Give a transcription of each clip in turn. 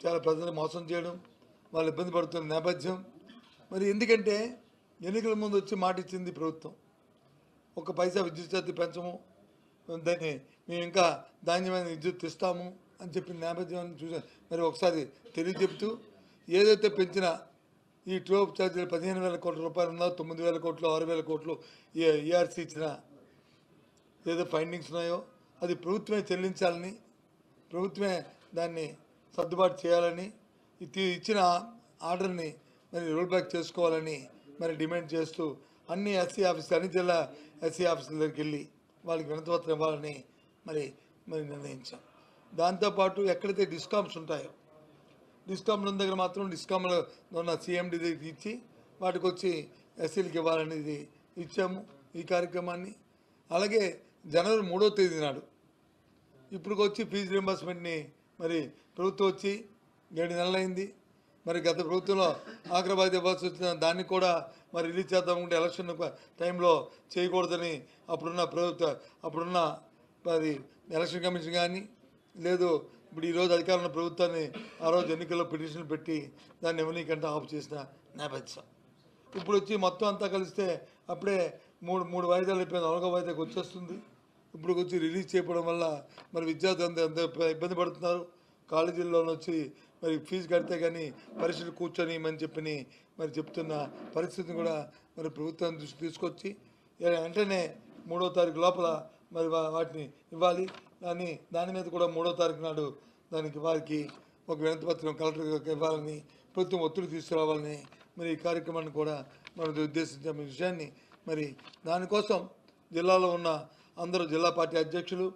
చాలా ప్రజలు మోసం చేయడం, వాళ్ళు ఇబ్బంది పడుతున్న నేపథ్యం. మరి ఎందుకంటే ఎన్నికల ముందు వచ్చి మాట ఇచ్చింది ప్రభుత్వం, 1 పైసా విద్యుత్ ఛార్జీ పెంచము, దాన్ని మేము ఇంకా ధాన్యమైన విద్యుత్ ఇస్తాము అని చెప్పిన నేపథ్యాన్ని చూసా. మరి ఒకసారి తెలియజెప్తూ ఏదైతే పెంచిన ఈ ట్రోప్ ఛార్జీలు 15,000 కోట్ల రూపాయలు ఉన్నా 9,000 కోట్లు 6,000 కోట్లు ఈఆర్సీ ఇచ్చిన ఏదో ఫైండింగ్స్ ఉన్నాయో అది ప్రభుత్వమే చెల్లించాలని, ప్రభుత్వమే దాన్ని సర్దుబాటు చేయాలని, ఇచ్చిన ఆర్డర్ని మరి రోల్ బ్యాక్ చేసుకోవాలని మరి డిమాండ్ చేస్తూ అన్ని ఎస్సీ ఆఫీసులు, అన్ని జిల్లా ఎస్సీ ఆఫీసుల దగ్గరికి వెళ్ళి వాళ్ళకి వినతిపత్రం ఇవ్వాలని మరి నిర్ణయించాం. దాంతోపాటు ఎక్కడైతే డిస్కామ్స్ ఉంటాయో డిస్కామ్ల దగ్గర మాత్రం డిస్కామ్లో ఉన్న సిఎండి దగ్గరికి ఇచ్చి వాటికి వచ్చి ఎస్సీలకు ఇవ్వాలనేది ఇచ్చాము ఈ కార్యక్రమాన్ని. అలాగే జనవరి 3వ తేదీ నాడు ఇప్పుడు వచ్చి ఫీజు రీంబర్స్మెంట్ని మరి ప్రభుత్వం వచ్చి 7 నెలలైంది. మరి గత ప్రభుత్వంలో ఆగ్రబాద్ ఇవ్వాల్సి వచ్చిన దాన్ని కూడా మరి రిలీజ్ చేద్దామంటే ఎలక్షన్ టైంలో చేయకూడదని అప్పుడున్న మరి ఎలక్షన్ కమిషన్ కానీ లేదు ఇప్పుడు ఈరోజు అధికారంలో ప్రభుత్వాన్ని ఆ రోజు ఎన్నికల్లో పిటిషన్లు పెట్టి దాన్ని ఎవరికంటే ఆఫ్ చేసిన నేపథ్యం. ఇప్పుడు వచ్చి మొత్తం అంతా కలిస్తే అప్పుడే మూడు వాయిదాలు అయిపోయింది, 4వ వాయిదాకి వచ్చేస్తుంది. ఇప్పుడు వచ్చి రిలీజ్ చేయడం వల్ల మరి విద్యార్థులు ఎంత ఇబ్బంది పడుతున్నారు. కాలేజీల్లో వచ్చి మరి ఫీజు కడితే కానీ పరీక్షలు కూర్చొని మరి చెప్తున్న పరిస్థితిని కూడా మరి ప్రభుత్వం దృష్టి తీసుకొచ్చి వెంటనే 3వ తారీఖు లోపల మరి వాటిని ఇవ్వాలి. దాని మీద కూడా 3వ తారీఖు నాడు దానికి వారికి ఒక వినతిపత్రం కలెక్టర్కి ఇవ్వాలని, ప్రభుత్వం ఒత్తిడి తీసుకురావాలని మరి ఈ కార్యక్రమాన్ని కూడా మనం ఉద్దేశించిన విషయాన్ని మరి దానికోసం జిల్లాలో ఉన్న అందరూ జిల్లా పార్టీ అధ్యక్షులు,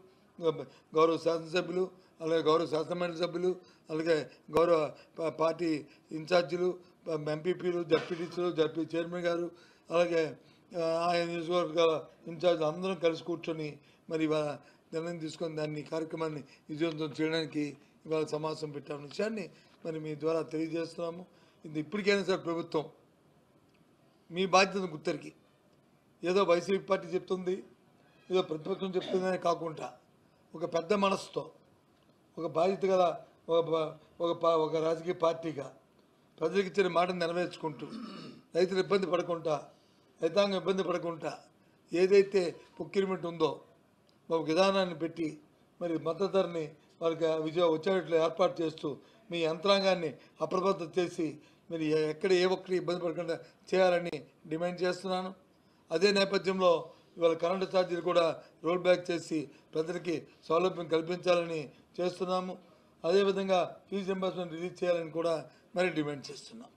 గౌరవ శాసనసభ్యులు, అలాగే గౌరవ శాసనమండలి సభ్యులు, అలాగే గౌరవ పార్టీ ఇన్ఛార్జీలు, ఎంపీపీలు, జడ్పీటీసీలు, జడ్పీ చైర్మన్ గారు, అలాగే ఆయా నియోజకవర్గాల ఇన్ఛార్జీలు అందరం కలిసి కూర్చొని మరి ఇవాళ నిర్ణయం తీసుకొని దాన్ని కార్యక్రమాన్ని విజయవంతం చేయడానికి ఇవాళ సమావేశం పెట్టామన్న విషయాన్ని మరి మీ ద్వారా తెలియజేస్తున్నాము. ఇది ఇప్పటికైనా సార్ ప్రభుత్వం మీ బాధ్యతను గుర్తెరిగి ఏదో వైసీపీ పార్టీ చెప్తుంది, ఏదో ప్రతిపక్షం చెప్తుందని కాకుండా ఒక పెద్ద మనసుతో ఒక బాధ్యత గల ఒక రాజకీయ పార్టీగా ప్రజలకు ఇచ్చిన మాటను నెరవేర్చుకుంటూ రైతులు ఇబ్బంది పడకుండా, రైతాంగం ఇబ్బంది పడకుండా ఏదైతే ప్రొక్యూర్మెంట్ ఉందో ఒక విధానాన్ని పెట్టి మరి మద్దతు ధరని వాళ్ళకి వచ్చేట్లు ఏర్పాటు చేస్తూ మీ యంత్రాంగాన్ని అప్రమత్తం చేసి మీరు ఎక్కడ ఏ ఒక్కరి ఇబ్బంది పడకుండా చేయాలని డిమాండ్ చేస్తున్నాను. అదే నేపథ్యంలో ఇవాళ కరెంటు ఛార్జీలు కూడా రోల్ బ్యాక్ చేసి ప్రజలకి సౌలభ్యం కల్పించాలని చేస్తున్నాము. అదేవిధంగా ఫీజు రీంబర్స్మెంట్ రిలీజ్ చేయాలని కూడా మరి డిమాండ్ చేస్తున్నాం.